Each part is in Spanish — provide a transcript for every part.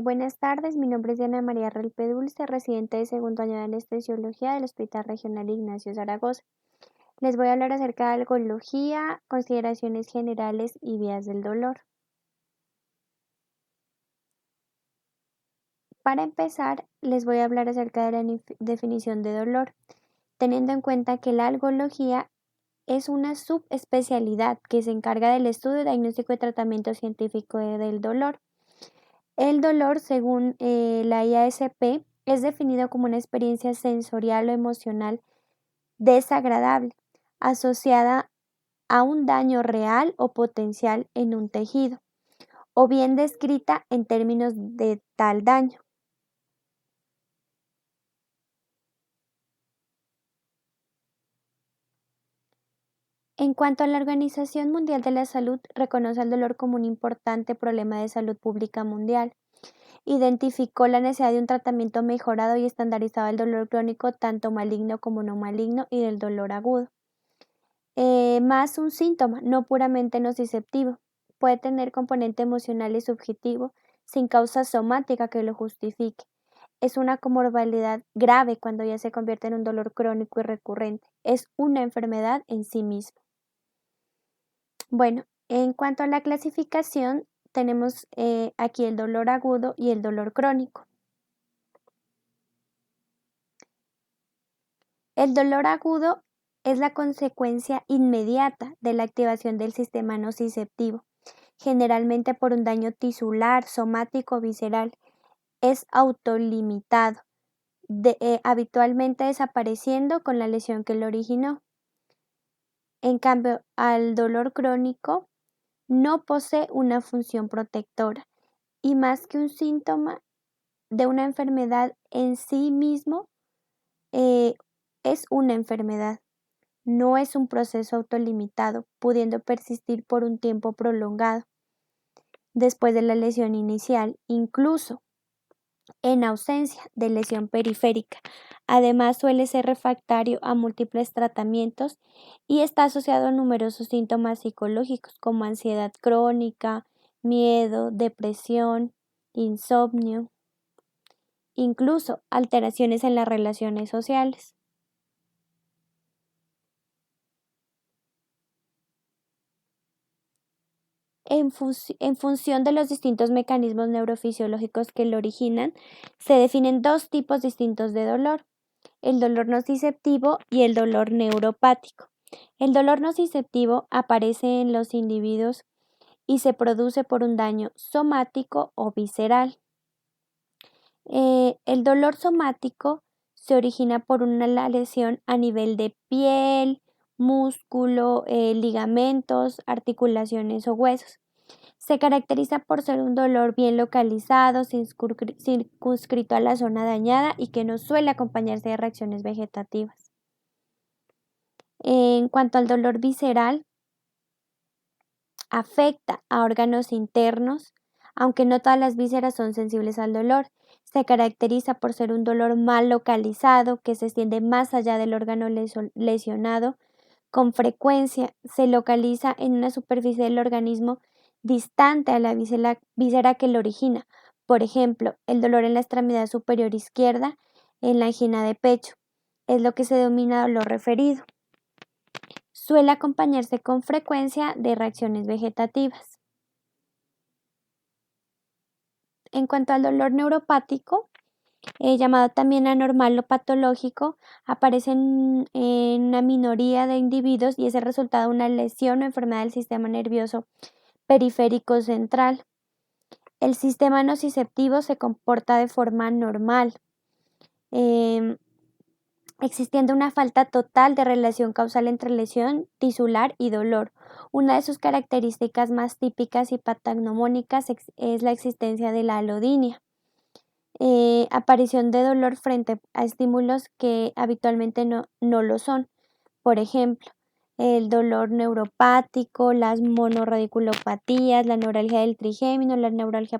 Buenas tardes, mi nombre es Diana María Relpe Dulce, residente de segundo año de anestesiología del Hospital Regional Ignacio Zaragoza. Les voy a hablar acerca de algología, consideraciones generales y vías del dolor. Para empezar, les voy a hablar acerca de la definición de dolor, teniendo en cuenta que la algología es una subespecialidad que se encarga del estudio, diagnóstico y tratamiento científico del dolor. El dolor, según la IASP, es definido como una experiencia sensorial o emocional desagradable, asociada a un daño real o potencial en un tejido, o bien descrita en términos de tal daño. En cuanto a la Organización Mundial de la Salud, reconoce el dolor como un importante problema de salud pública mundial. Identificó la necesidad de un tratamiento mejorado y estandarizado del dolor crónico, tanto maligno como no maligno, y del dolor agudo. Más un síntoma, no puramente nociceptivo. Puede tener componente emocional y subjetivo, sin causa somática que lo justifique. Es una comorbilidad grave cuando ya se convierte en un dolor crónico y recurrente. Es una enfermedad en sí misma. Bueno, en cuanto a la clasificación, tenemos aquí el dolor agudo y el dolor crónico. El dolor agudo es la consecuencia inmediata de la activación del sistema nociceptivo, generalmente por un daño tisular, somático o visceral. Es autolimitado, habitualmente desapareciendo con la lesión que lo originó. En cambio, al dolor crónico no posee una función protectora y más que un síntoma de una enfermedad en sí mismo, es una enfermedad. No es un proceso autolimitado, pudiendo persistir por un tiempo prolongado después de la lesión inicial, incluso en ausencia de lesión periférica. Además, suele ser refractario a múltiples tratamientos y está asociado a numerosos síntomas psicológicos como ansiedad crónica, miedo, depresión, insomnio, incluso alteraciones en las relaciones sociales. En función de los distintos mecanismos neurofisiológicos que lo originan, se definen dos tipos distintos de dolor: el dolor nociceptivo y el dolor neuropático. El dolor nociceptivo aparece en los individuos y se produce por un daño somático o visceral. El dolor somático se origina por una lesión a nivel de piel, músculo, ligamentos, articulaciones o huesos. Se caracteriza por ser un dolor bien localizado, circunscrito a la zona dañada y que no suele acompañarse de reacciones vegetativas. En cuanto al dolor visceral, afecta a órganos internos, aunque no todas las vísceras son sensibles al dolor. Se caracteriza por ser un dolor mal localizado que se extiende más allá del órgano lesionado. Con frecuencia se localiza en una superficie del organismo distante a la víscera que lo origina. Por ejemplo, el dolor en la extremidad superior izquierda, en la angina de pecho, es lo que se denomina dolor referido. Suele acompañarse con frecuencia de reacciones vegetativas. En cuanto al dolor neuropático, llamado también anormal o patológico, aparece en una minoría de individuos y es el resultado de una lesión o enfermedad del sistema nervioso periférico central. El sistema nociceptivo se comporta de forma normal, em, existiendo una falta total de relación causal entre lesión tisular y dolor. Una de sus características más típicas y patognomónicas es la existencia de la alodinia. Aparición de dolor frente a estímulos que habitualmente no lo son. Por ejemplo, el dolor neuropático, las monoradiculopatías, la neuralgia del trigémino, la neuralgia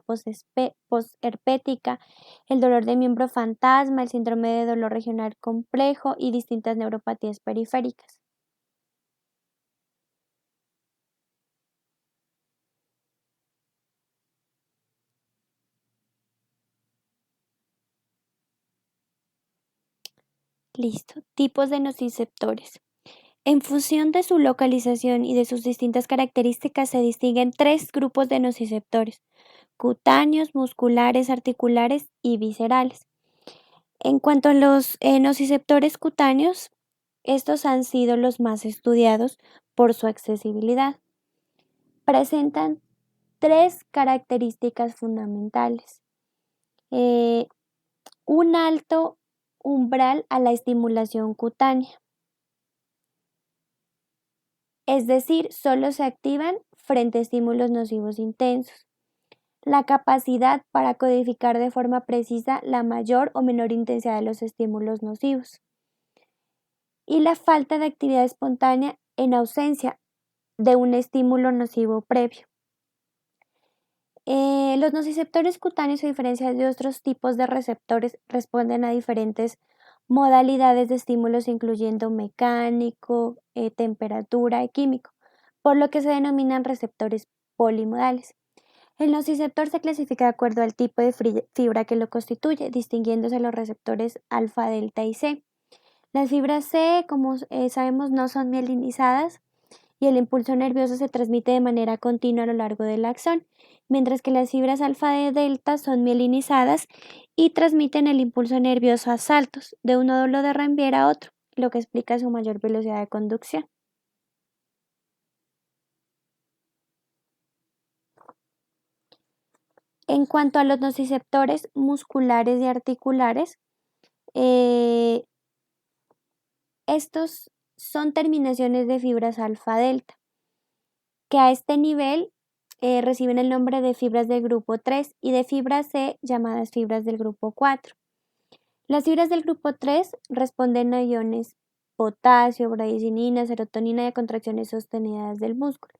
posherpética, el dolor de miembro fantasma, el síndrome de dolor regional complejo y distintas neuropatías periféricas. Listo. Tipos de nociceptores. En función de su localización y de sus distintas características se distinguen tres grupos de nociceptores: cutáneos, musculares, articulares y viscerales. En cuanto a los nociceptores cutáneos, estos han sido los más estudiados por su accesibilidad. Presentan tres características fundamentales. Un alto umbral a la estimulación cutánea, es decir, solo se activan frente a estímulos nocivos intensos. La capacidad para codificar de forma precisa la mayor o menor intensidad de los estímulos nocivos. Y la falta de actividad espontánea en ausencia de un estímulo nocivo previo. Los nociceptores cutáneos, a diferencia de otros tipos de receptores, responden a diferentes modalidades de estímulos, incluyendo mecánico, temperatura y químico, por lo que se denominan receptores polimodales. El nociceptor se clasifica de acuerdo al tipo de fibra que lo constituye, distinguiéndose los receptores alfa, delta y C. Las fibras C, como sabemos, no son mielinizadas y el impulso nervioso se transmite de manera continua a lo largo del axón, mientras que las fibras alfa de delta son mielinizadas y transmiten el impulso nervioso a saltos de un nódulo de Ranvier a otro, lo que explica su mayor velocidad de conducción. En cuanto a los nociceptores musculares y articulares, estos son terminaciones de fibras alfa-delta, que a este nivel reciben el nombre de fibras del grupo 3 y de fibras C llamadas fibras del grupo 4. Las fibras del grupo 3 responden a iones potasio, bradicitina, serotonina y a contracciones sostenidas del músculo.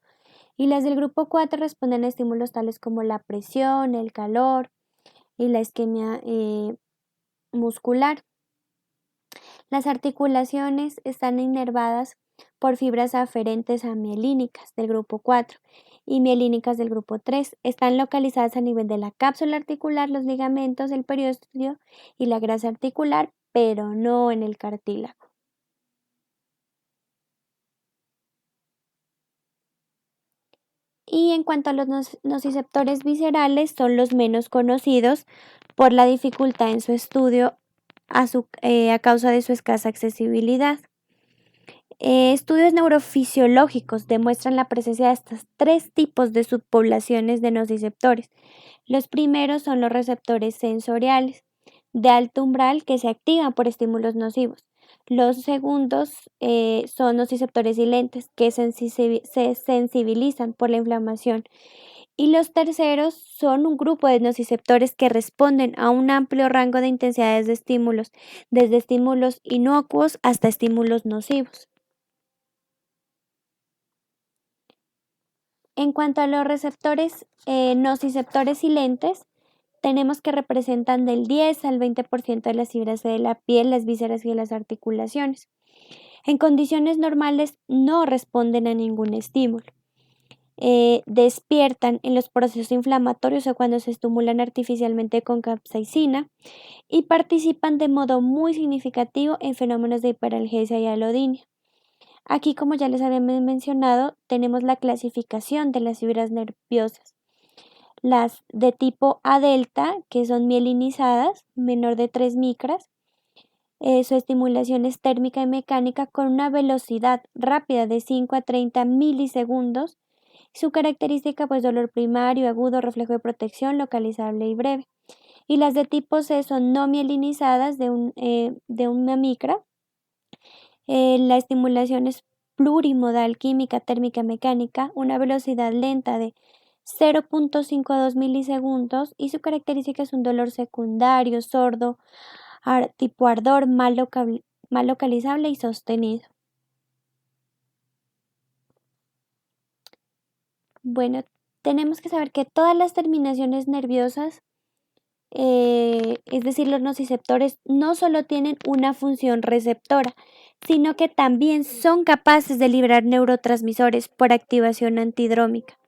Y las del grupo 4 responden a estímulos tales como la presión, el calor y la isquemia muscular. Las articulaciones están inervadas por fibras aferentes a mielínicas del grupo 4 y mielínicas del grupo 3. Están localizadas a nivel de la cápsula articular, los ligamentos, el periósteo y la grasa articular, pero no en el cartílago. Y en cuanto a los nociceptores viscerales, son los menos conocidos por la dificultad en su estudio a causa de su escasa accesibilidad. Estudios neurofisiológicos demuestran la presencia de estos tres tipos de subpoblaciones de nociceptores. Los primeros son los receptores sensoriales de alto umbral que se activan por estímulos nocivos. Los segundos son nociceptores silentes que se sensibilizan por la inflamación. Y los terceros son un grupo de nociceptores que responden a un amplio rango de intensidades de estímulos, desde estímulos inocuos hasta estímulos nocivos. En cuanto a los receptores nociceptores silentes, tenemos que representan del 10 al 20% de las fibras de la piel, las vísceras y las articulaciones. En condiciones normales no responden a ningún estímulo. Despiertan en los procesos inflamatorios o cuando se estimulan artificialmente con capsaicina y participan de modo muy significativo en fenómenos de hiperalgesia y alodinia. Aquí, como ya les habíamos mencionado, tenemos la clasificación de las fibras nerviosas. Las de tipo A delta, que son mielinizadas, menor de 3 micras, su estimulación es térmica y mecánica con una velocidad rápida de 5 a 30 milisegundos. Su característica, pues dolor primario, agudo, reflejo de protección, localizable y breve. Y las de tipo C son no mielinizadas de una micra. La estimulación es plurimodal, química, térmica, mecánica, una velocidad lenta de 0.52 milisegundos y su característica es un dolor secundario, sordo, tipo ardor, mal localizable y sostenido. Bueno, tenemos que saber que todas las terminaciones nerviosas, es decir, los nociceptores, no solo tienen una función receptora, sino que también son capaces de liberar neurotransmisores por activación antidrómica.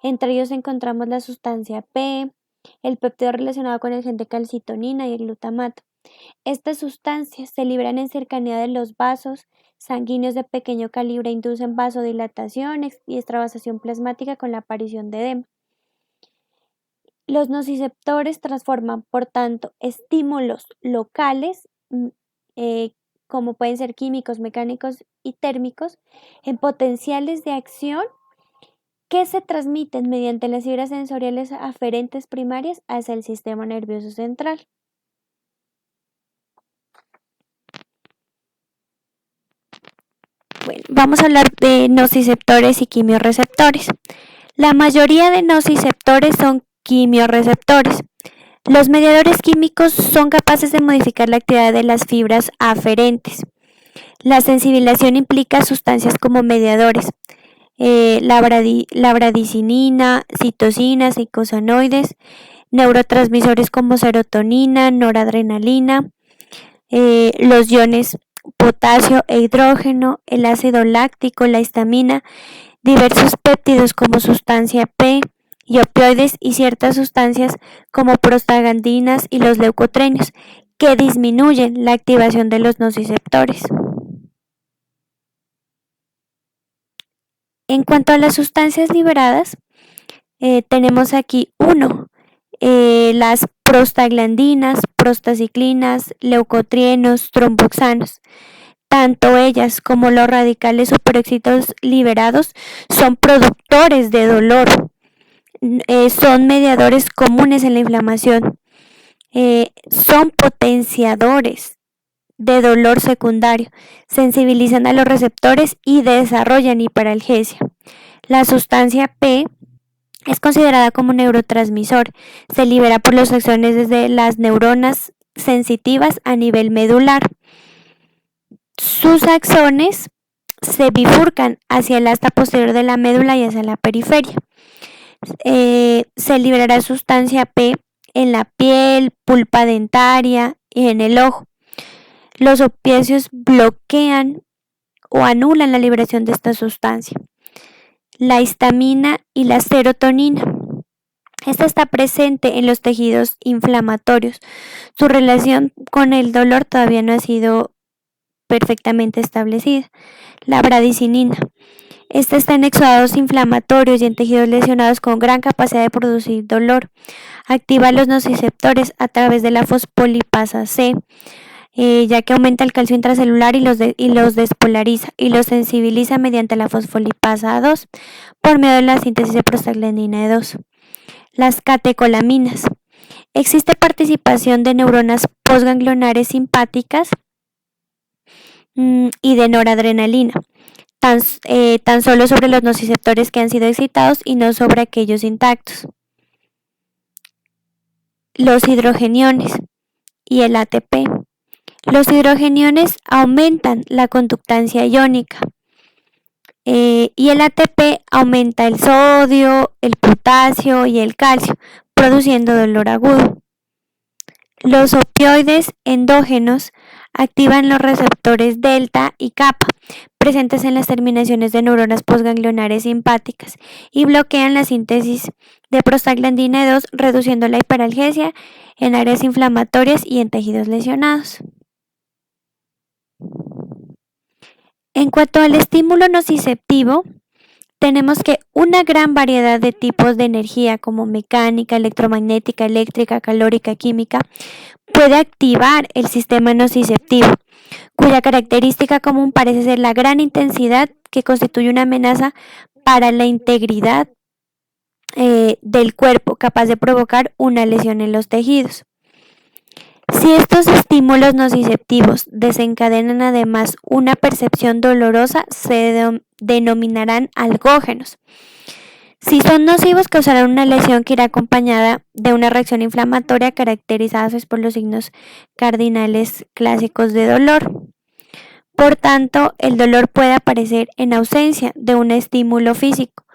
Entre ellos encontramos la sustancia P, el péptido relacionado con el gen de calcitonina y el glutamato. Estas sustancias se liberan en cercanía de los vasos sanguíneos de pequeño calibre, inducen vasodilatación y extravasación plasmática con la aparición de edema. Los nociceptores transforman, por tanto, estímulos locales, como pueden ser químicos, mecánicos y térmicos, en potenciales de acción que se transmiten mediante las fibras sensoriales aferentes primarias hacia el sistema nervioso central. Bueno, vamos a hablar de nociceptores y quimiorreceptores. La mayoría de nociceptores son quimiorreceptores. Los mediadores químicos son capaces de modificar la actividad de las fibras aferentes. La sensibilización implica sustancias como mediadores, la bradicinina, citocinas, eicosanoides, neurotransmisores como serotonina, noradrenalina, los iones potasio e hidrógeno, el ácido láctico, la histamina, diversos péptidos como sustancia P y opioides y ciertas sustancias como prostaglandinas y los leucotrienos que disminuyen la activación de los nociceptores. En cuanto a las sustancias liberadas, tenemos aquí las prostaglandinas, prostaciclinas, leucotrienos, tromboxanos. Tanto ellas como los radicales superóxidos liberados son productores de dolor, son mediadores comunes en la inflamación, son potenciadores de dolor secundario, sensibilizan a los receptores y desarrollan hiperalgesia. La sustancia P es considerada como neurotransmisor, se libera por los axones desde las neuronas sensitivas a nivel medular. Sus axones se bifurcan hacia el asta posterior de la médula y hacia la periferia. Se liberará sustancia P en la piel, pulpa dentaria y en el ojo. Los opiáceos bloquean o anulan la liberación de esta sustancia. La histamina y la serotonina. Esta está presente en los tejidos inflamatorios. Su relación con el dolor todavía no ha sido perfectamente establecida. La bradicinina. Esta está en exudados inflamatorios y en tejidos lesionados con gran capacidad de producir dolor. Activa los nociceptores a través de la fosfolipasa C, ya que aumenta el calcio intracelular y los despolariza y los sensibiliza mediante la fosfolipasa 2 por medio de la síntesis de prostaglandina E2. Las catecolaminas. Existe participación de neuronas postganglionares simpáticas y de noradrenalina, tan solo sobre los nociceptores que han sido excitados y no sobre aquellos intactos. Los hidrogeniones y el ATP. Los hidrogeniones aumentan la conductancia iónica y el ATP aumenta el sodio, el potasio y el calcio, produciendo dolor agudo. Los opioides endógenos activan los receptores delta y kappa, presentes en las terminaciones de neuronas postganglionares simpáticas, y bloquean la síntesis de prostaglandina E2, reduciendo la hiperalgesia en áreas inflamatorias y en tejidos lesionados. En cuanto al estímulo nociceptivo, tenemos que una gran variedad de tipos de energía como mecánica, electromagnética, eléctrica, calórica, química, puede activar el sistema nociceptivo, cuya característica común parece ser la gran intensidad que constituye una amenaza para la integridad del cuerpo, capaz de provocar una lesión en los tejidos. Si estos estímulos nociceptivos desencadenan además una percepción dolorosa, se denominarán algógenos. Si son nocivos, causarán una lesión que irá acompañada de una reacción inflamatoria caracterizada por los signos cardinales clásicos de dolor. Por tanto, el dolor puede aparecer en ausencia de un estímulo físico,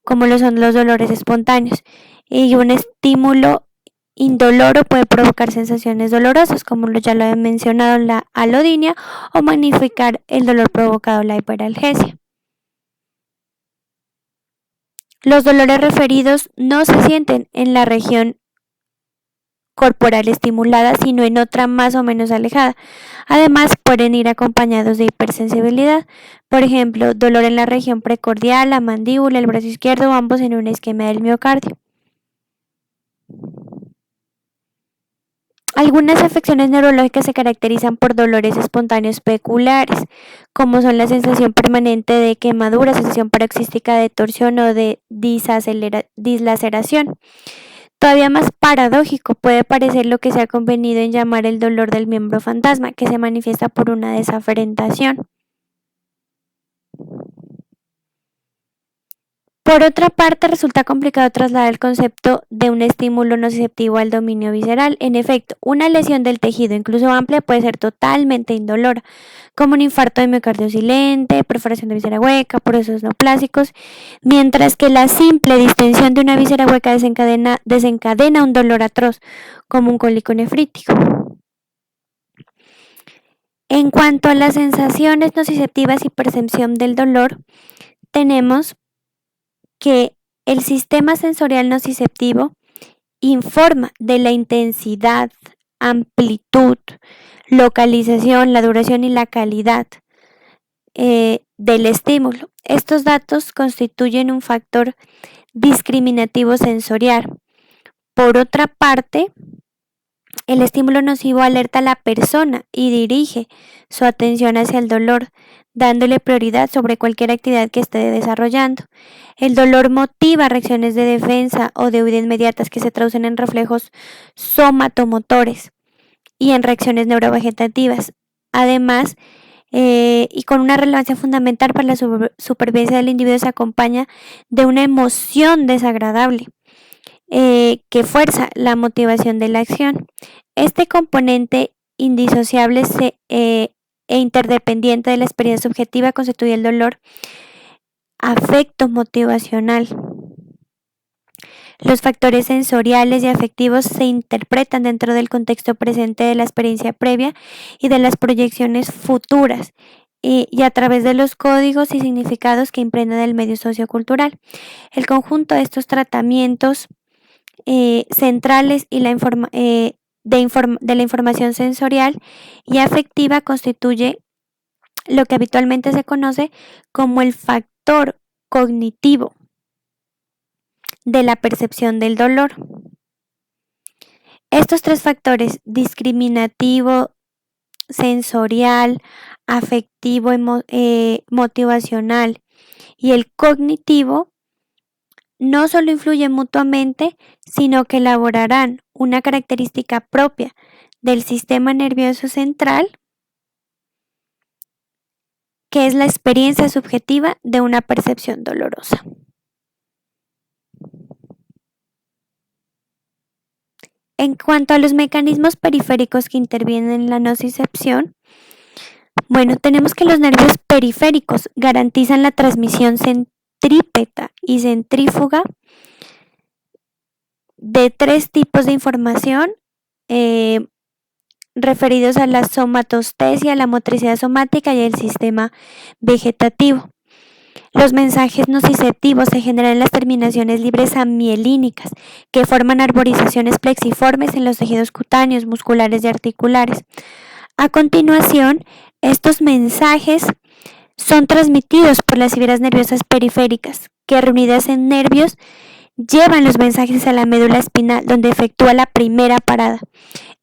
como lo son los dolores espontáneos, y un estímulo indoloro puede provocar sensaciones dolorosas, como ya lo he mencionado, la alodinia, o magnificar el dolor provocado, la hiperalgesia. Los dolores referidos no se sienten en la región corporal estimulada, sino en otra más o menos alejada. Además, pueden ir acompañados de hipersensibilidad, por ejemplo, dolor en la región precordial, la mandíbula, el brazo izquierdo, ambos en un esquema del miocardio. Algunas afecciones neurológicas se caracterizan por dolores espontáneos peculiares, como son la sensación permanente de quemadura, sensación paroxística de torsión o de dislaceración. Todavía más paradójico puede parecer lo que se ha convenido en llamar el dolor del miembro fantasma, que se manifiesta por una desafrentación. Por otra parte, resulta complicado trasladar el concepto de un estímulo nociceptivo al dominio visceral. En efecto, una lesión del tejido, incluso amplia, puede ser totalmente indolora, como un infarto de miocardio silente, perforación de víscera hueca, procesos neoplásicos, mientras que la simple distensión de una víscera hueca desencadena un dolor atroz, como un cólico nefrítico. En cuanto a las sensaciones nociceptivas y percepción del dolor, tenemos que el sistema sensorial nociceptivo informa de la intensidad, amplitud, localización, la duración y la calidad del estímulo. Estos datos constituyen un factor discriminativo sensorial. Por otra parte, el estímulo nocivo alerta a la persona y dirige su atención hacia el dolor, dándole prioridad sobre cualquier actividad que esté desarrollando. El dolor motiva reacciones de defensa o de huida inmediatas que se traducen en reflejos somatomotores y en reacciones neurovegetativas. Además, y con una relevancia fundamental para la supervivencia del individuo, se acompaña de una emoción desagradable que fuerza la motivación de la acción. Este componente indisociable e interdependiente de la experiencia subjetiva constituye el dolor afecto motivacional. Los factores sensoriales y afectivos se interpretan dentro del contexto presente de la experiencia previa y de las proyecciones futuras y a través de los códigos y significados que impregnan el medio sociocultural. El conjunto de estos tratamientos centrales y de la información sensorial y afectiva constituye lo que habitualmente se conoce como el factor cognitivo de la percepción del dolor. Estos tres factores, discriminativo, sensorial, afectivo, motivacional y el cognitivo, no solo influyen mutuamente, sino que elaborarán una característica propia del sistema nervioso central, que es la experiencia subjetiva de una percepción dolorosa. En cuanto a los mecanismos periféricos que intervienen en la nocicepción, bueno, tenemos que los nervios periféricos garantizan la transmisión centrípeta y centrífuga de tres tipos de información referidos a la somatostesia, la motricidad somática y el sistema vegetativo. Los mensajes nociceptivos se generan en las terminaciones libres amielínicas, que forman arborizaciones plexiformes en los tejidos cutáneos, musculares y articulares. A continuación, estos mensajes son transmitidos por las fibras nerviosas periféricas, que reunidas en nervios llevan los mensajes a la médula espinal, donde efectúa la primera parada.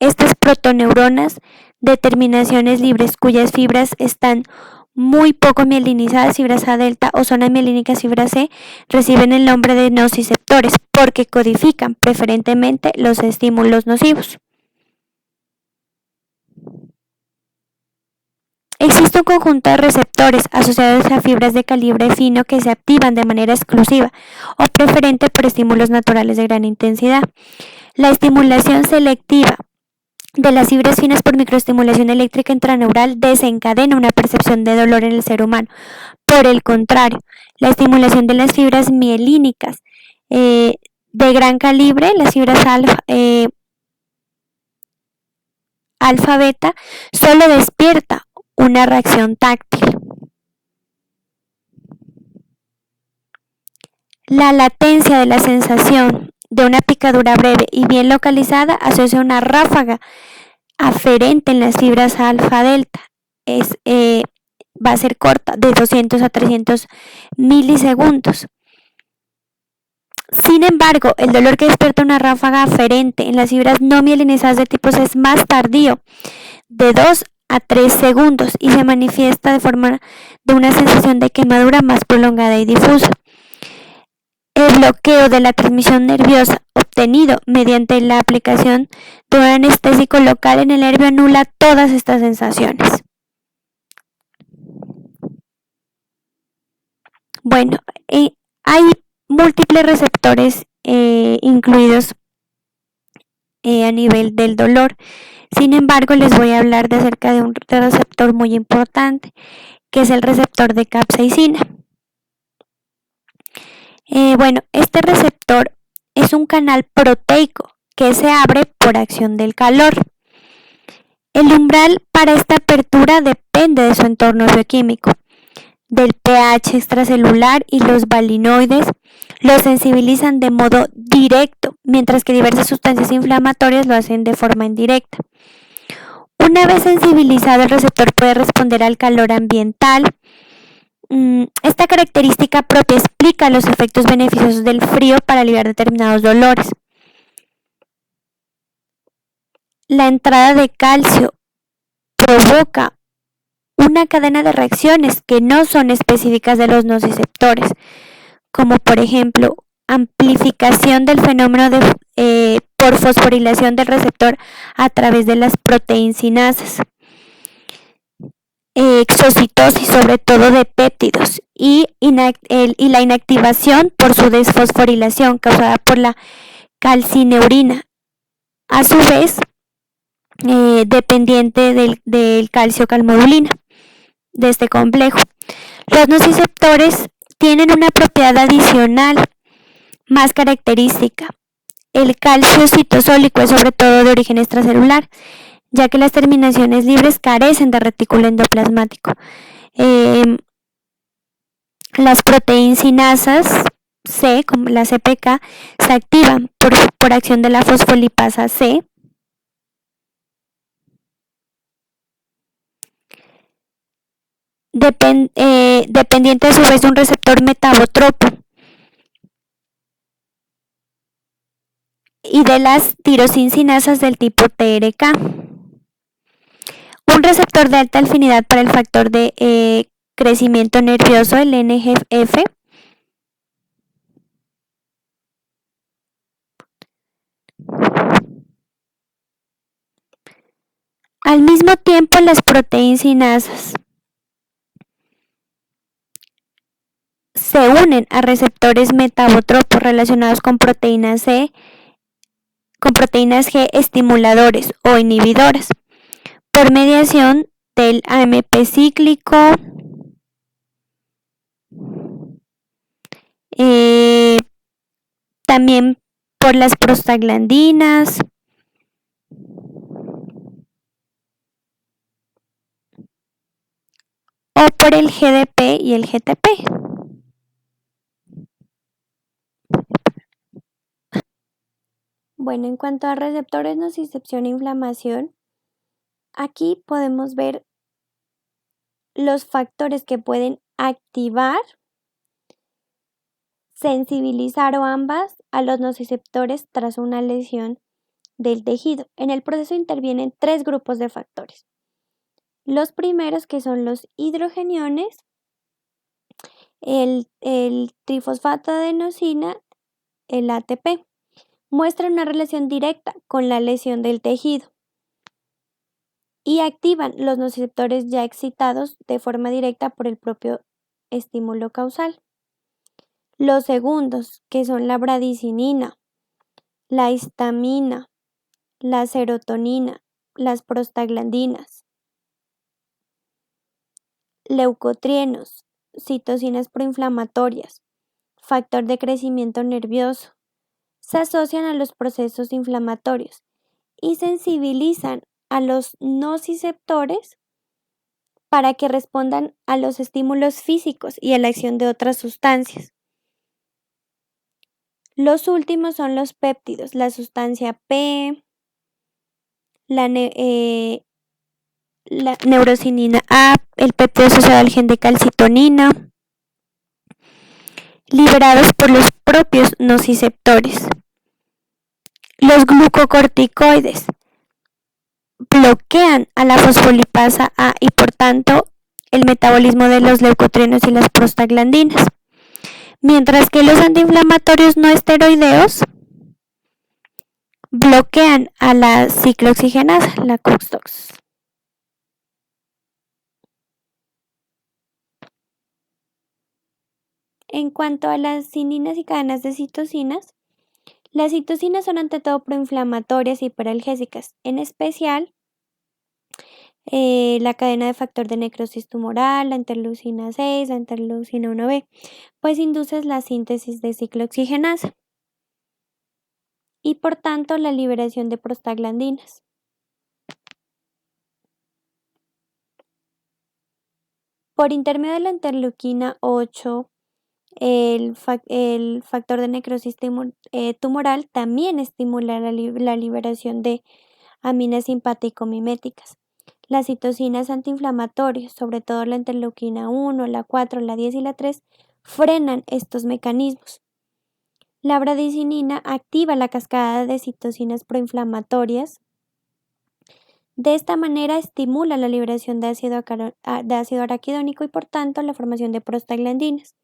Estas protoneuronas de terminaciones libres, cuyas fibras están muy poco mielinizadas, fibras A delta o zonas mielínicas fibra C, reciben el nombre de nociceptores porque codifican preferentemente los estímulos nocivos. Existe un conjunto de receptores asociados a fibras de calibre fino que se activan de manera exclusiva o preferente por estímulos naturales de gran intensidad. La estimulación selectiva de las fibras finas por microestimulación eléctrica intraneural desencadena una percepción de dolor en el ser humano. Por el contrario, la estimulación de las fibras mielínicas de gran calibre, las fibras alfa-beta, solo despierta una reacción táctil. La latencia de la sensación de una picadura breve y bien localizada asocia una ráfaga aferente en las fibras alfa-delta. Va a ser corta, de 200 a 300 milisegundos. Sin embargo, el dolor que despierta una ráfaga aferente en las fibras no mielinizadas de tipo C es más tardío, de 2 a 3 segundos, y se manifiesta de forma de una sensación de quemadura más prolongada y difusa. El bloqueo de la transmisión nerviosa obtenido mediante la aplicación de un anestésico local en el nervio anula todas estas sensaciones. Bueno, hay múltiples receptores incluidos a nivel del dolor. Sin embargo, les voy a hablar acerca de un receptor muy importante, que es el receptor de capsaicina. Bueno, este receptor es un canal proteico que se abre por acción del calor. El umbral para esta apertura depende de su entorno bioquímico, del pH extracelular, y los valinoides lo sensibilizan de modo directo, mientras que diversas sustancias inflamatorias lo hacen de forma indirecta. Una vez sensibilizado, el receptor puede responder al calor ambiental. Esta característica propia explica los efectos beneficiosos del frío para aliviar determinados dolores. La entrada de calcio provoca una cadena de reacciones que no son específicas de los nociceptores, como por ejemplo amplificación del fenómeno por fosforilación del receptor a través de las proteinsinasas, exocitosis sobre todo de péptidos, y la inactivación por su desfosforilación causada por la calcineurina, a su vez dependiente del calcio-calmodulina de este complejo. Los nociceptores tienen una propiedad adicional más característica. El calcio citosólico es sobre todo de origen extracelular, ya que las terminaciones libres carecen de retículo endoplasmático. Las proteinsinasas C, como la CPK, se activan por acción de la fosfolipasa C. Dependiente a su vez de un receptor metabotropo y de las tirosinsinasas del tipo TRK. Un receptor de alta afinidad para el factor de crecimiento nervioso, el NGF, al mismo tiempo las proteinsinasas se unen a receptores metabotropos relacionados con proteínas C, con proteínas G estimuladores o inhibidoras, por mediación del AMP cíclico, también por las prostaglandinas, o por el GDP y el GTP. Bueno, en cuanto a receptores nocicepción e inflamación, aquí podemos ver los factores que pueden activar, sensibilizar o ambas a los nociceptores tras una lesión del tejido. En el proceso intervienen 3 grupos de factores. Los primeros, que son los hidrogeniones, el trifosfato de adenosina, el ATP, muestran una relación directa con la lesión del tejido y activan los nociceptores ya excitados de forma directa por el propio estímulo causal. Los segundos, que son la bradicinina, la histamina, la serotonina, las prostaglandinas, leucotrienos, citocinas proinflamatorias, factor de crecimiento nervioso, se asocian a los procesos inflamatorios y sensibilizan a los nociceptores para que respondan a los estímulos físicos y a la acción de otras sustancias. Los últimos son los péptidos, la sustancia P, la neurocinina A, el péptido asociado al gen de calcitonina, liberados por los propios nociceptores. Los glucocorticoides bloquean a la fosfolipasa A y por tanto el metabolismo de los leucotrienos y las prostaglandinas, mientras que los antiinflamatorios no esteroideos bloquean a la ciclooxigenasa, la COX-2. En cuanto a las cininas y cadenas de citocinas, las citocinas son ante todo proinflamatorias y hiperalgésicas, en especial la cadena de factor de necrosis tumoral, la interleucina 6, la interleucina 1b, pues induce la síntesis de ciclooxigenasa y por tanto la liberación de prostaglandinas. Por intermedio de la interleuquina 8, el factor de necrosis tumoral también estimula la liberación de aminas simpático-miméticas. Las citocinas antiinflamatorias, sobre todo la interleuquina 1, la 4, la 10 y la 3, frenan estos mecanismos. La bradicinina activa la cascada de citocinas proinflamatorias. De esta manera estimula la liberación de ácido araquidónico y por tanto la formación de prostaglandinas.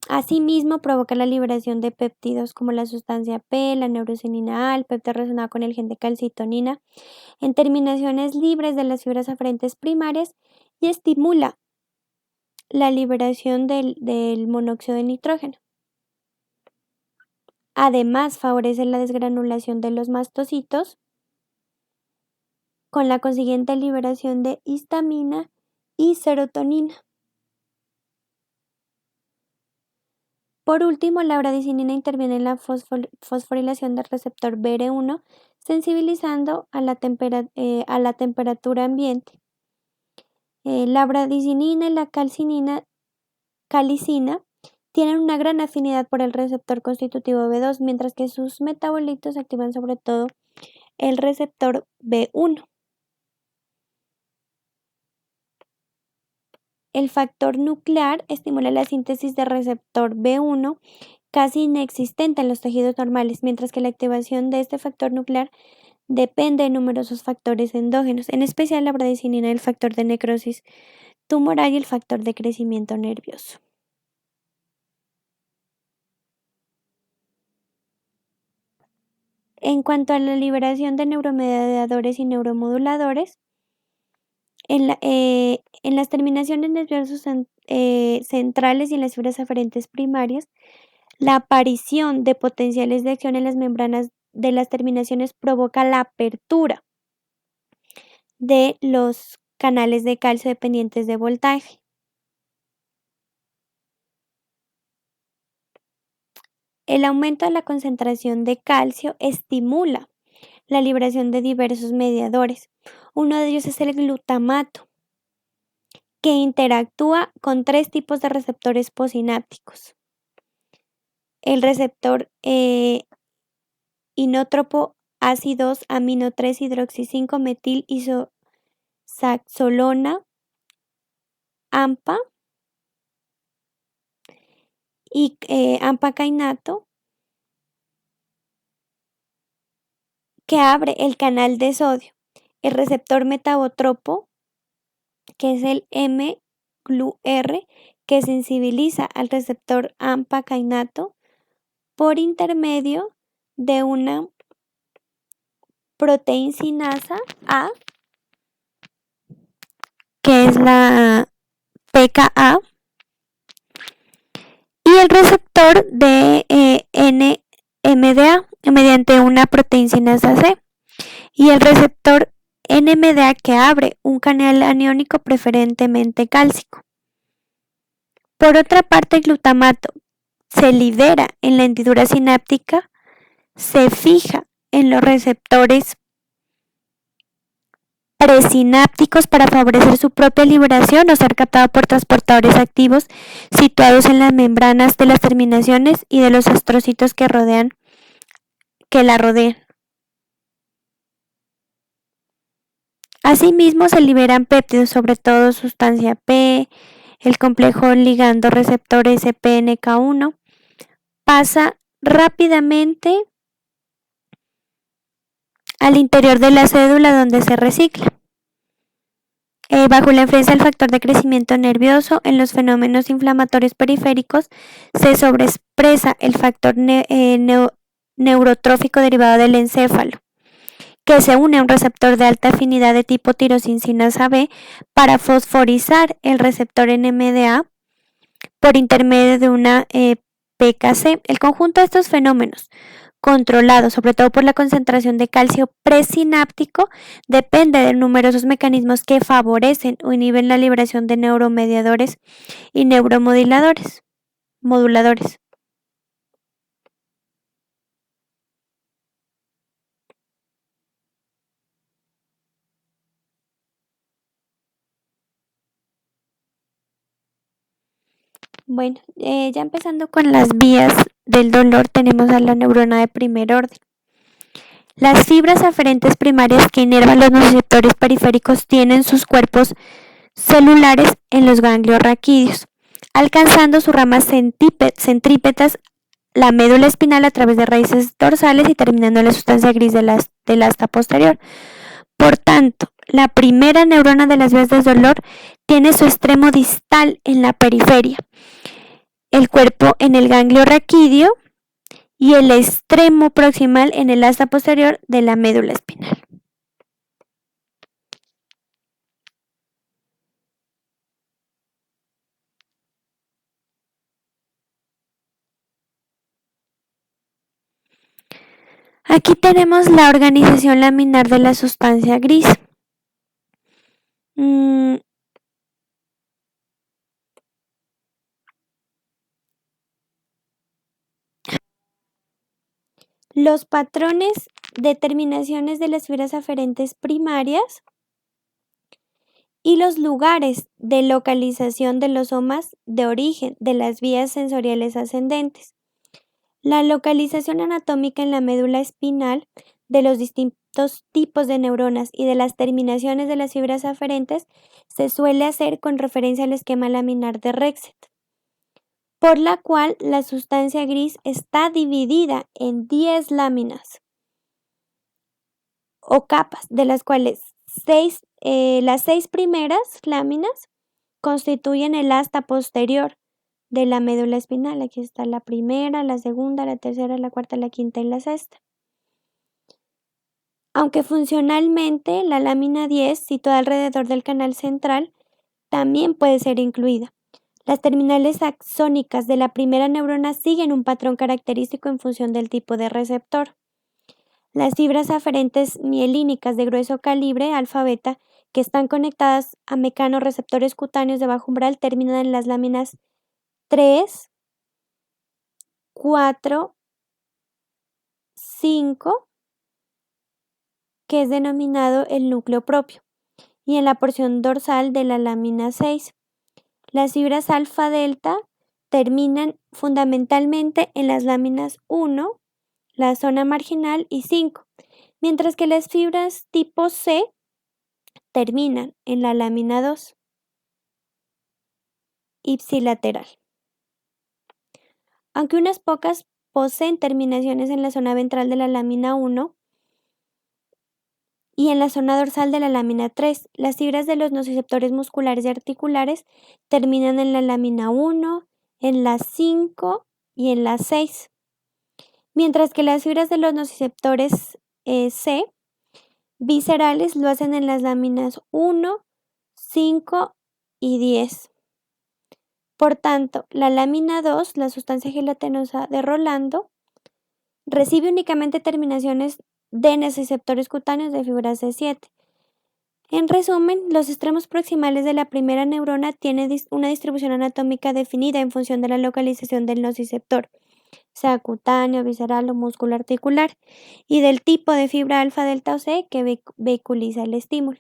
Asimismo, provoca la liberación de péptidos como la sustancia P, la neurocinina A, el péptido relacionado con el gen de calcitonina, en terminaciones libres de las fibras aferentes primarias y estimula la liberación del monóxido de nitrógeno. Además, favorece la desgranulación de los mastocitos con la consiguiente liberación de histamina y serotonina. Por último, la bradicinina interviene en la fosforilación del receptor BR1, sensibilizando a la temperatura ambiente. La bradicinina y la calicina tienen una gran afinidad por el receptor constitutivo B2, mientras que sus metabolitos activan sobre todo el receptor B1. El factor nuclear estimula la síntesis de receptor B1, casi inexistente en los tejidos normales, mientras que la activación de este factor nuclear depende de numerosos factores endógenos, en especial la bradicinina, el factor de necrosis tumoral y el factor de crecimiento nervioso. En cuanto a la liberación de neuromediadores y neuromoduladores, en las terminaciones nerviosas centrales y en las fibras aferentes primarias, la aparición de potenciales de acción en las membranas de las terminaciones provoca la apertura de los canales de calcio dependientes de voltaje. El aumento de la concentración de calcio estimula la liberación de diversos mediadores. Uno de ellos es el glutamato, que interactúa con 3 tipos de receptores posinápticos. El receptor inótropo ACI2 amino 3 hidroxi 5 metil isosaxolona AMPA y AMPA cainato, que abre el canal de sodio. El receptor metabotropo, que es el mGlu-R, que sensibiliza al receptor AMPA cainato por intermedio de una proteincinasa A, que es la pKa, y el receptor de NMDA mediante una proteincinasa C, y el receptor NMDA que abre un canal aniónico preferentemente cálcico. Por otra parte, el glutamato se libera en la hendidura sináptica, se fija en los receptores presinápticos para favorecer su propia liberación o ser captado por transportadores activos situados en las membranas de las terminaciones y de los astrocitos que la rodean. Asimismo, se liberan péptidos, sobre todo sustancia P, el complejo ligando receptor SPNK1, pasa rápidamente al interior de la cédula donde se recicla. Bajo la influencia del factor de crecimiento nervioso, en los fenómenos inflamatorios periféricos se sobreexpresa el factor neurotrófico derivado del encéfalo, que se une a un receptor de alta afinidad de tipo tirosinasa B para fosforizar el receptor NMDA por intermedio de una PKC. El conjunto de estos fenómenos, controlado sobre todo por la concentración de calcio presináptico, depende de numerosos mecanismos que favorecen o inhiben la liberación de neuromediadores y neuromoduladores. Bueno, ya empezando con las vías del dolor, tenemos a la neurona de primer orden. Las fibras aferentes primarias que inervan los nociceptores periféricos tienen sus cuerpos celulares en los ganglios raquídeos, alcanzando sus ramas centrípetas la médula espinal a través de raíces dorsales y terminando en la sustancia gris del asta posterior. Por tanto, la primera neurona de las vías del dolor tiene su extremo distal en la periferia, el cuerpo en el ganglio raquídeo y el extremo proximal en el asta posterior de la médula espinal. Aquí tenemos la organización laminar de la sustancia gris. Los patrones de terminaciones de las fibras aferentes primarias y los lugares de localización de los somas de origen de las vías sensoriales ascendentes. La localización anatómica en la médula espinal de los distintos tipos de neuronas y de las terminaciones de las fibras aferentes se suele hacer con referencia al esquema laminar de Rexet, por la cual la sustancia gris está dividida en 10 láminas o capas, de las cuales las 6 primeras láminas constituyen el asta posterior de la médula espinal. Aquí está la primera, la segunda, la tercera, la cuarta, la quinta y la sexta. Aunque funcionalmente la lámina 10, situada alrededor del canal central, también puede ser incluida. Las terminales axónicas de la primera neurona siguen un patrón característico en función del tipo de receptor. Las fibras aferentes mielínicas de grueso calibre, alfa-beta, que están conectadas a mecanorreceptores cutáneos de bajo umbral, terminan en las láminas 3, 4, 5, que es denominado el núcleo propio, y en la porción dorsal de la lámina 6. Las fibras alfa-delta terminan fundamentalmente en las láminas 1, la zona marginal y 5, mientras que las fibras tipo C terminan en la lámina 2, ipsilateral. Aunque unas pocas poseen terminaciones en la zona ventral de la lámina 1 y en la zona dorsal de la lámina 3, las fibras de los nociceptores musculares y articulares terminan en la lámina 1, en la 5 y en la 6, mientras que las fibras de los nociceptores C viscerales lo hacen en las láminas 1, 5 y 10. Por tanto, la lámina 2, la sustancia gelatinosa de Rolando, recibe únicamente terminaciones de nociceptores cutáneos de fibra C7. En resumen, los extremos proximales de la primera neurona tienen una distribución anatómica definida en función de la localización del nociceptor, sea cutáneo, visceral o músculo articular, y del tipo de fibra alfa, delta o C que vehiculiza el estímulo.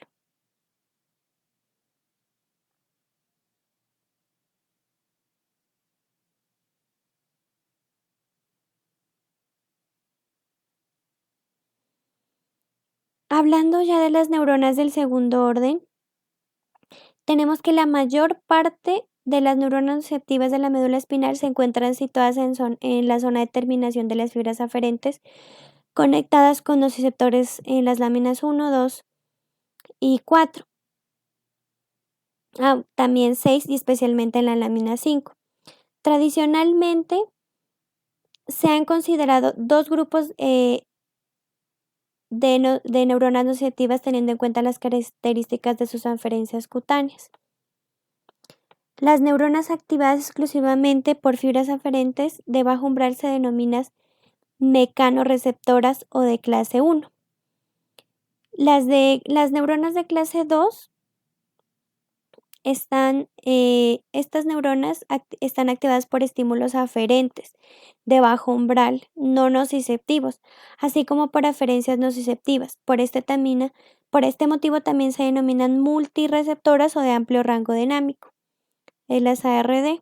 Hablando ya de las neuronas del segundo orden, tenemos que la mayor parte de las neuronas nociceptivas de la médula espinal se encuentran situadas en la zona de terminación de las fibras aferentes, conectadas con nociceptores en las láminas 1, 2 y 4. También 6 y especialmente en la lámina 5. Tradicionalmente se han considerado dos grupos de neuronas nociceptivas teniendo en cuenta las características de sus aferencias cutáneas. Las neuronas activadas exclusivamente por fibras aferentes de bajo umbral se denominan mecanorreceptoras o de clase 1. Las neuronas de clase 2 estas neuronas están activadas por estímulos aferentes de bajo umbral no nociceptivos, así como por aferencias nociceptivas. Por este motivo también se denominan multirreceptoras o de amplio rango dinámico, las ARD.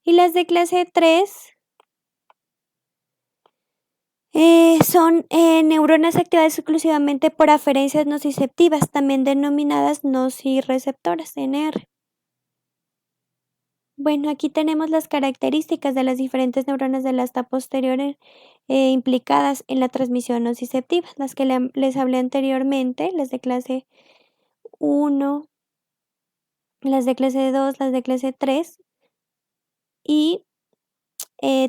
Y las de clase 3 son neuronas activadas exclusivamente por aferencias nociceptivas, también denominadas nocireceptoras, NR. Bueno, aquí tenemos las características de las diferentes neuronas del asta posterior implicadas en la transmisión nociceptiva, las que les hablé anteriormente, las de clase 1, las de clase 2, las de clase 3, y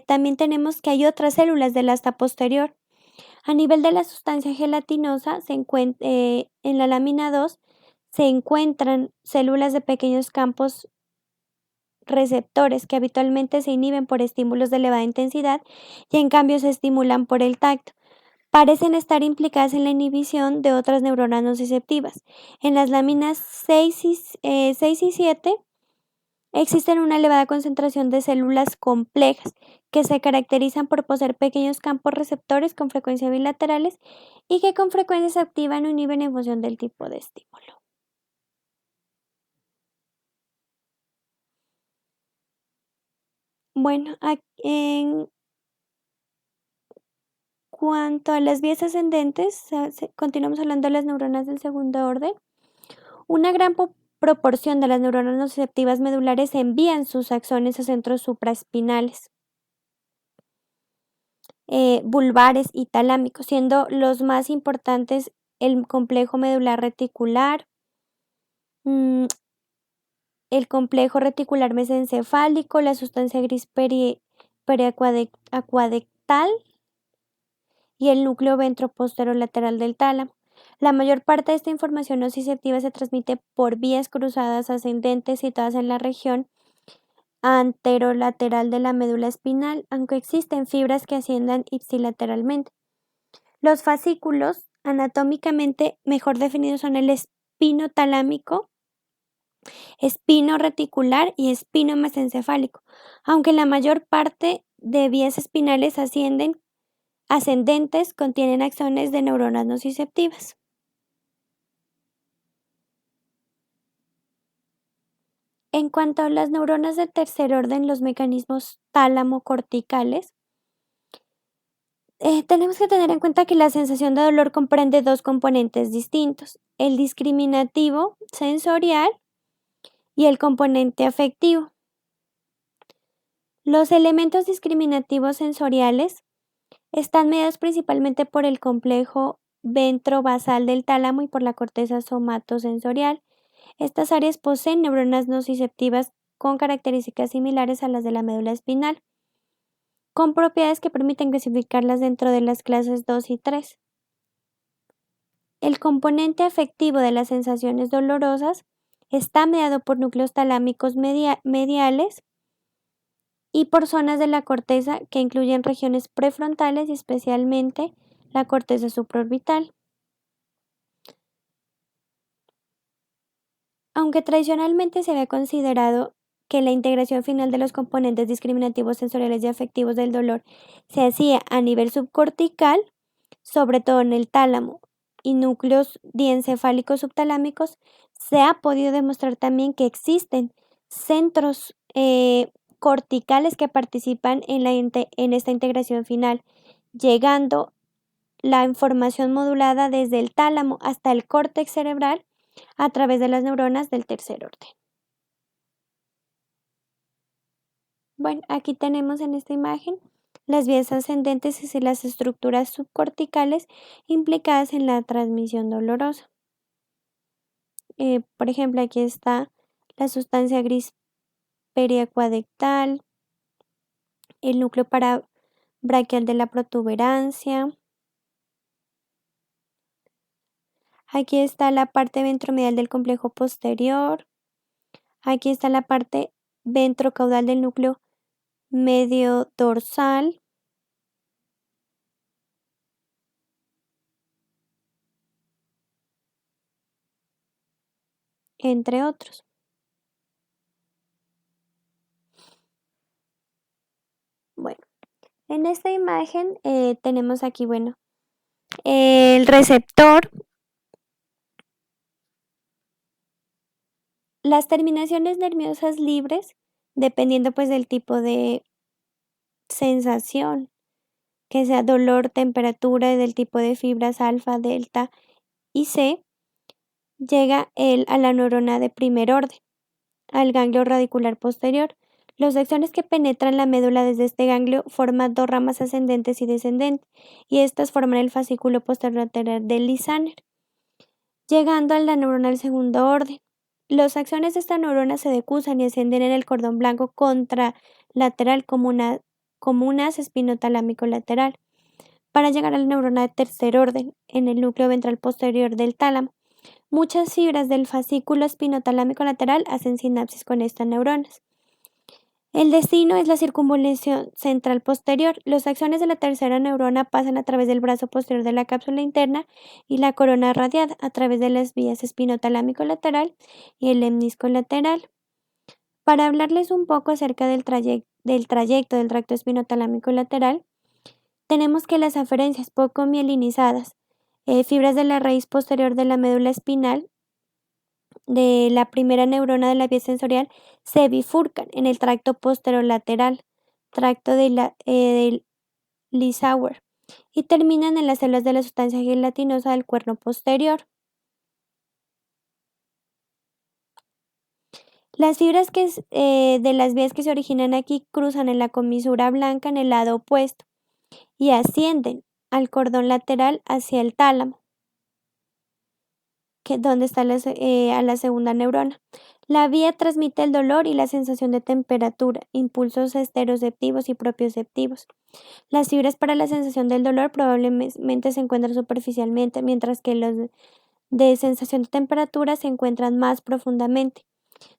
también tenemos que hay otras células del asta posterior. A nivel de la sustancia gelatinosa, en la lámina 2 se encuentran células de pequeños campos receptores que habitualmente se inhiben por estímulos de elevada intensidad y en cambio se estimulan por el tacto. Parecen estar implicadas en la inhibición de otras neuronas nociceptivas. En las láminas 6 y 7 existen una elevada concentración de células complejas que se caracterizan por poseer pequeños campos receptores con frecuencia bilaterales y que con frecuencia se activan o inhiben en función del tipo de estímulo. Bueno, en cuanto a las vías ascendentes, continuamos hablando de las neuronas del segundo orden. Una gran proporción de las neuronas nociceptivas medulares envían sus axones a centros supraespinales, vulvares y talámicos, siendo los más importantes el complejo medular reticular, el complejo reticular mesencefálico, la sustancia gris periacuadectal y el núcleo ventroposterolateral del tálamo. La mayor parte de esta información nociceptiva se transmite por vías cruzadas ascendentes situadas en la región anterolateral de la médula espinal, aunque existen fibras que asciendan ipsilateralmente. Los fascículos, anatómicamente mejor definidos, son el espino talámico, espino reticular y espino mesencefálico, aunque la mayor parte de vías espinales ascendentes contienen axones de neuronas nociceptivas. En cuanto a las neuronas de tercer orden, los mecanismos tálamo-corticales, tenemos que tener en cuenta que la sensación de dolor comprende dos componentes distintos, el discriminativo sensorial y el componente afectivo. Los elementos discriminativos sensoriales están mediados principalmente por el complejo ventrobasal del tálamo y por la corteza somatosensorial. Estas áreas poseen neuronas nociceptivas con características similares a las de la médula espinal, con propiedades que permiten clasificarlas dentro de las clases 2 y 3. El componente afectivo de las sensaciones dolorosas está mediado por núcleos talámicos mediales y por zonas de la corteza que incluyen regiones prefrontales y especialmente la corteza supraorbital. Aunque tradicionalmente se había considerado que la integración final de los componentes discriminativos sensoriales y afectivos del dolor se hacía a nivel subcortical, sobre todo en el tálamo y núcleos diencefálicos subtalámicos, se ha podido demostrar también que existen centros corticales que participan en esta integración final, llegando la información modulada desde el tálamo hasta el córtex cerebral a través de las neuronas del tercer orden. Bueno, aquí tenemos en esta imagen las vías ascendentes y las estructuras subcorticales implicadas en la transmisión dolorosa. Por ejemplo, aquí está la sustancia gris periacuadectal, el núcleo parabraquial de la protuberancia. Aquí está la parte ventromedial del complejo posterior. Aquí está la parte ventrocaudal del núcleo medio dorsal. Entre otros. Bueno, en esta imagen tenemos aquí, bueno, el receptor. Las terminaciones nerviosas libres, dependiendo pues del tipo de sensación, que sea dolor, temperatura y del tipo de fibras alfa, delta y C, llega a la neurona de primer orden, al ganglio radicular posterior. Los axones que penetran la médula desde este ganglio forman dos ramas ascendentes y descendentes, y estas forman el fascículo posterior lateral del Lissaner, llegando a la neurona del segundo orden. Los axones de esta neurona se decusan y ascienden en el cordón blanco contralateral como un haz espinotalámico lateral, para llegar a la neurona de tercer orden, en el núcleo ventral posterior del tálamo. Muchas fibras del fascículo espinotalámico lateral hacen sinapsis con estas neuronas. El destino es la circunvalación central posterior. Los axones de la tercera neurona pasan a través del brazo posterior de la cápsula interna y la corona radiada a través de las vías espinotalámico lateral y el lemnisco lateral. Para hablarles un poco acerca del trayecto del tracto espinotalámico lateral, tenemos que las aferencias poco mielinizadas, fibras de la raíz posterior de la médula espinal, de la primera neurona de la vía sensorial, se bifurcan en el tracto posterolateral, tracto de Lissauer, y terminan en las células de la sustancia gelatinosa del cuerno posterior. Las fibras de las vías que se originan aquí cruzan en la comisura blanca en el lado opuesto y ascienden al cordón lateral hacia el tálamo, donde está a la segunda neurona. La vía transmite el dolor y la sensación de temperatura, impulsos esteroceptivos y propioceptivos. Las fibras para la sensación del dolor probablemente se encuentran superficialmente, mientras que los de sensación de temperatura se encuentran más profundamente.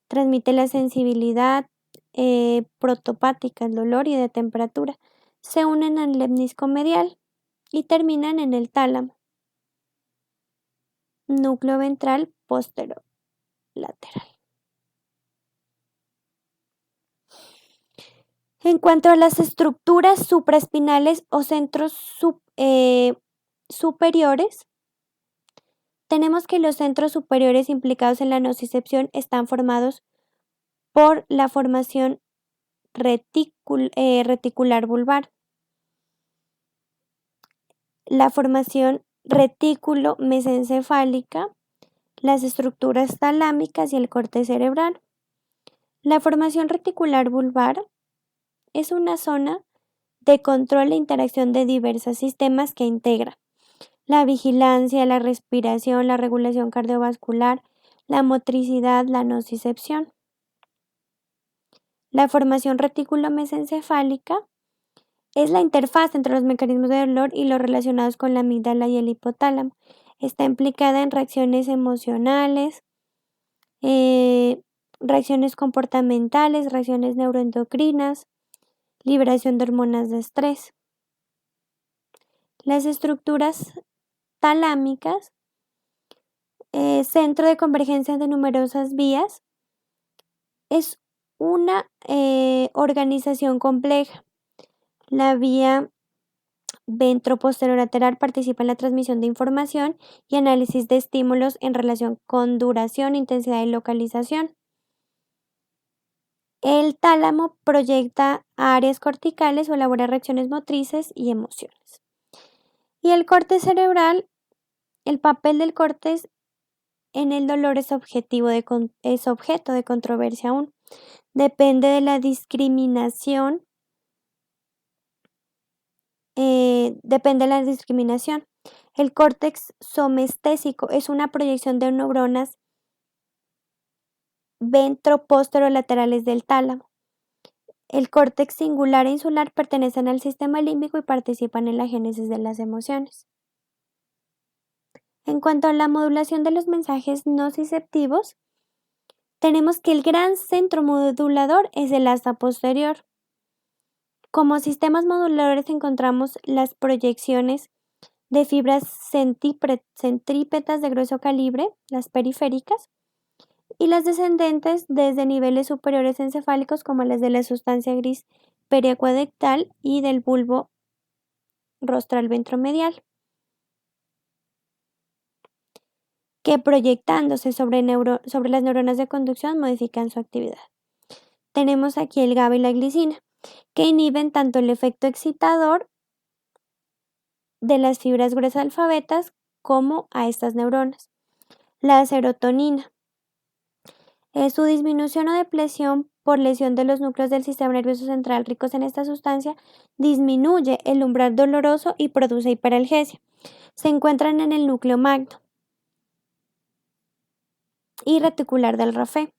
Transmite la sensibilidad protopática, el dolor y de temperatura. Se unen al lemnisco medial y terminan en el tálamo. Núcleo ventral posterolateral. En cuanto a las estructuras supraespinales o centros superiores, tenemos que los centros superiores implicados en la nocicepción están formados por la formación reticular vulvar, la formación retículo mesencefálica, las estructuras talámicas y el corte cerebral. La formación reticular vulvar es una zona de control e interacción de diversos sistemas que integra la vigilancia, la respiración, la regulación cardiovascular, la motricidad, la nocicepción. La formación retículo-mesencefálica es la interfaz entre los mecanismos de dolor y los relacionados con la amígdala y el hipotálamo. Está implicada en reacciones emocionales, reacciones comportamentales, reacciones neuroendocrinas, liberación de hormonas de estrés. Las estructuras talámicas, centro de convergencia de numerosas vías, es una organización compleja. La vía ventroposterolateral participa en la transmisión de información y análisis de estímulos en relación con duración, intensidad y localización. El tálamo proyecta a áreas corticales o elabora reacciones motrices y emociones. Y el corte cerebral, el papel del córtex en el dolor es objeto de controversia aún. Depende de la discriminación. El córtex somestésico es una proyección de neuronas ventroposterolaterales del tálamo. El córtex singular e insular pertenecen al sistema límbico y participan en la génesis de las emociones. En cuanto a la modulación de los mensajes nociceptivos, tenemos que el gran centro modulador es el asta posterior. Como sistemas moduladores encontramos las proyecciones de fibras centrípetas de grueso calibre, las periféricas, y las descendentes desde niveles superiores encefálicos como las de la sustancia gris periaqueductal y del bulbo rostral ventromedial, que proyectándose sobre las neuronas de conducción modifican su actividad. Tenemos aquí el GABA y la glicina, que inhiben tanto el efecto excitador de las fibras gruesas alfabetas como a estas neuronas. La serotonina. Su disminución o depresión por lesión de los núcleos del sistema nervioso central ricos en esta sustancia disminuye el umbral doloroso y produce hiperalgesia. Se encuentran en el núcleo magno y reticular del RAFE.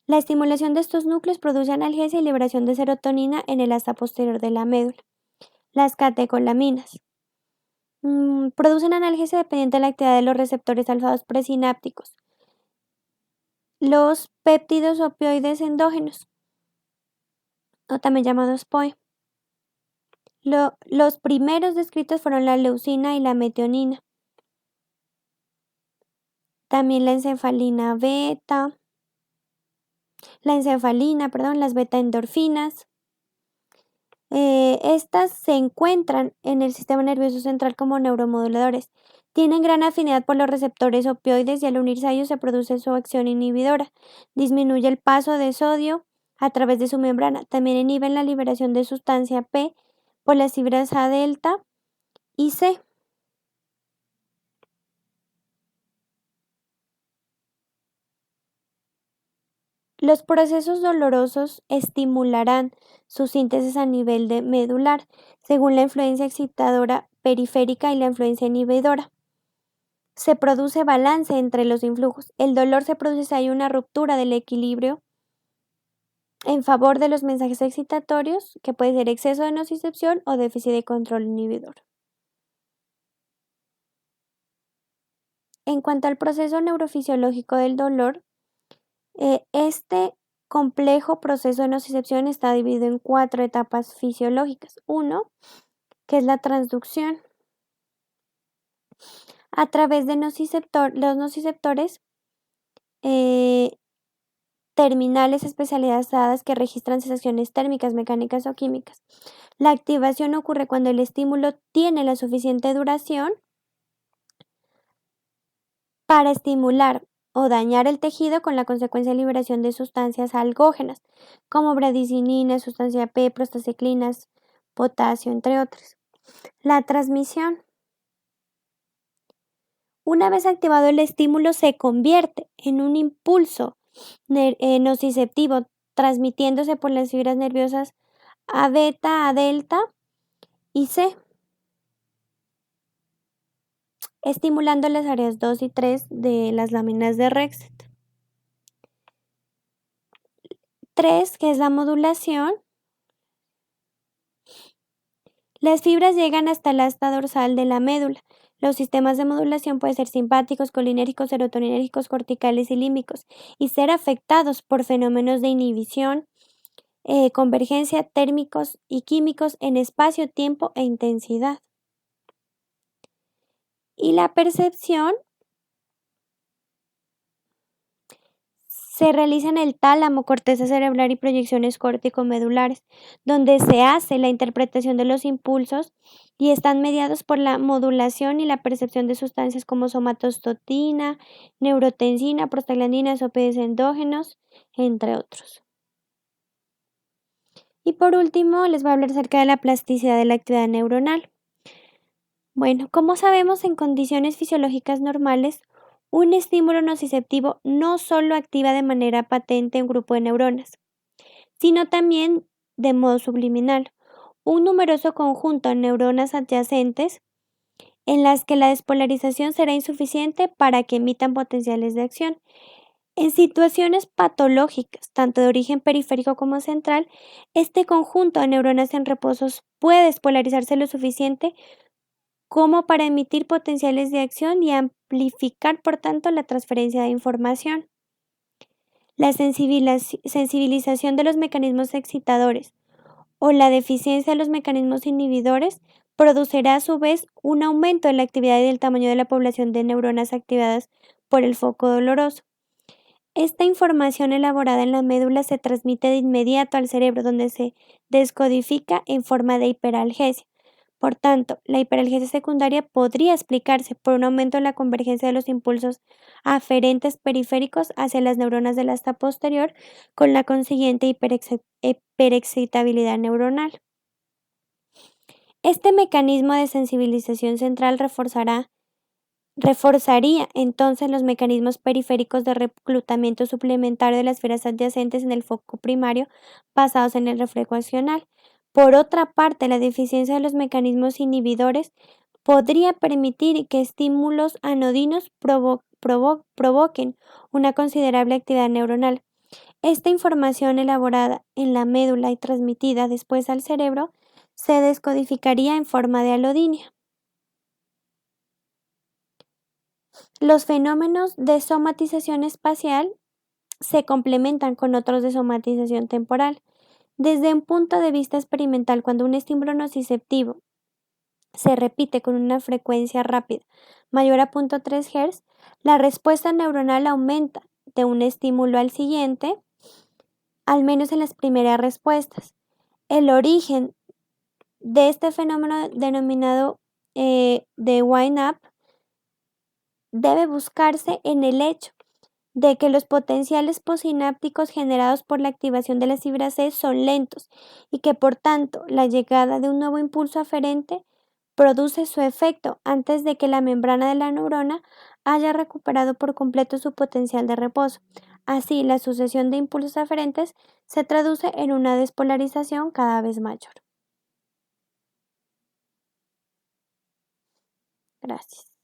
La estimulación de estos núcleos produce analgesia y liberación de serotonina en el asta posterior de la médula. Las catecolaminas producen analgesia dependiente de la actividad de los receptores alfa-2 presinápticos. Los péptidos opioides endógenos, o también llamados POE. Los primeros descritos fueron la leucina y la metionina. También las beta-endorfinas. Estas se encuentran en el sistema nervioso central como neuromoduladores. Tienen gran afinidad por los receptores opioides y al unirse a ellos se produce su acción inhibidora. Disminuye el paso de sodio a través de su membrana. También inhiben la liberación de sustancia P por las fibras A delta y C. Los procesos dolorosos estimularán su síntesis a nivel medular, según la influencia excitadora periférica y la influencia inhibidora. Se produce balance entre los influjos. El dolor se produce si hay una ruptura del equilibrio en favor de los mensajes excitatorios, que puede ser exceso de nocicepción o déficit de control inhibidor. En cuanto al proceso neurofisiológico del dolor, este complejo proceso de nocicepción está dividido en 4 etapas fisiológicas. 1, que es la transducción. A través de los nociceptores terminales especializadas que registran sensaciones térmicas, mecánicas o químicas. La activación ocurre cuando el estímulo tiene la suficiente duración para estimular o dañar el tejido con la consecuencia de liberación de sustancias algógenas, como bradicinas, sustancia P, prostaciclinas, potasio, entre otras. La transmisión. Una vez activado el estímulo se convierte en un impulso nociceptivo, transmitiéndose por las fibras nerviosas A beta, A delta y C, estimulando las áreas 2 y 3 de las láminas de Rexet. 3, que es la modulación. Las fibras llegan hasta el asta dorsal de la médula. Los sistemas de modulación pueden ser simpáticos, colinérgicos, serotoninérgicos, corticales y límbicos, y ser afectados por fenómenos de inhibición, convergencia, térmicos y químicos en espacio, tiempo e intensidad. Y la percepción se realiza en el tálamo, corteza cerebral y proyecciones córtico-medulares, donde se hace la interpretación de los impulsos y están mediados por la modulación y la percepción de sustancias como somatostatina, neurotensina, prostaglandinas, opioides endógenos, entre otros. Y por último, les voy a hablar acerca de la plasticidad de la actividad neuronal. Bueno, como sabemos, en condiciones fisiológicas normales, un estímulo nociceptivo no solo activa de manera patente un grupo de neuronas, sino también de modo subliminal, un numeroso conjunto de neuronas adyacentes en las que la despolarización será insuficiente para que emitan potenciales de acción. En situaciones patológicas, tanto de origen periférico como central, este conjunto de neuronas en reposos puede despolarizarse lo suficiente como para emitir potenciales de acción y amplificar, por tanto, la transferencia de información. La sensibilización de los mecanismos excitadores o la deficiencia de los mecanismos inhibidores producirá a su vez un aumento en la actividad y del tamaño de la población de neuronas activadas por el foco doloroso. Esta información elaborada en la médula se transmite de inmediato al cerebro, donde se descodifica en forma de hiperalgesia. Por tanto, la hiperalgesia secundaria podría explicarse por un aumento en la convergencia de los impulsos aferentes periféricos hacia las neuronas del asta posterior, con la consiguiente hiperexcitabilidad neuronal. Este mecanismo de sensibilización central reforzaría entonces los mecanismos periféricos de reclutamiento suplementario de las esferas adyacentes en el foco primario basados en el reflejo accional. Por otra parte, la deficiencia de los mecanismos inhibidores podría permitir que estímulos anodinos provoquen una considerable actividad neuronal. Esta información elaborada en la médula y transmitida después al cerebro se descodificaría en forma de alodinia. Los fenómenos de somatización espacial se complementan con otros de somatización temporal. Desde un punto de vista experimental, cuando un estímulo nociceptivo se repite con una frecuencia rápida mayor a 0.3 Hz, la respuesta neuronal aumenta de un estímulo al siguiente, al menos en las primeras respuestas. El origen de este fenómeno denominado de wind-up debe buscarse en el hecho de que los potenciales postsinápticos generados por la activación de las fibras C son lentos y que por tanto la llegada de un nuevo impulso aferente produce su efecto antes de que la membrana de la neurona haya recuperado por completo su potencial de reposo. Así, la sucesión de impulsos aferentes se traduce en una despolarización cada vez mayor. Gracias.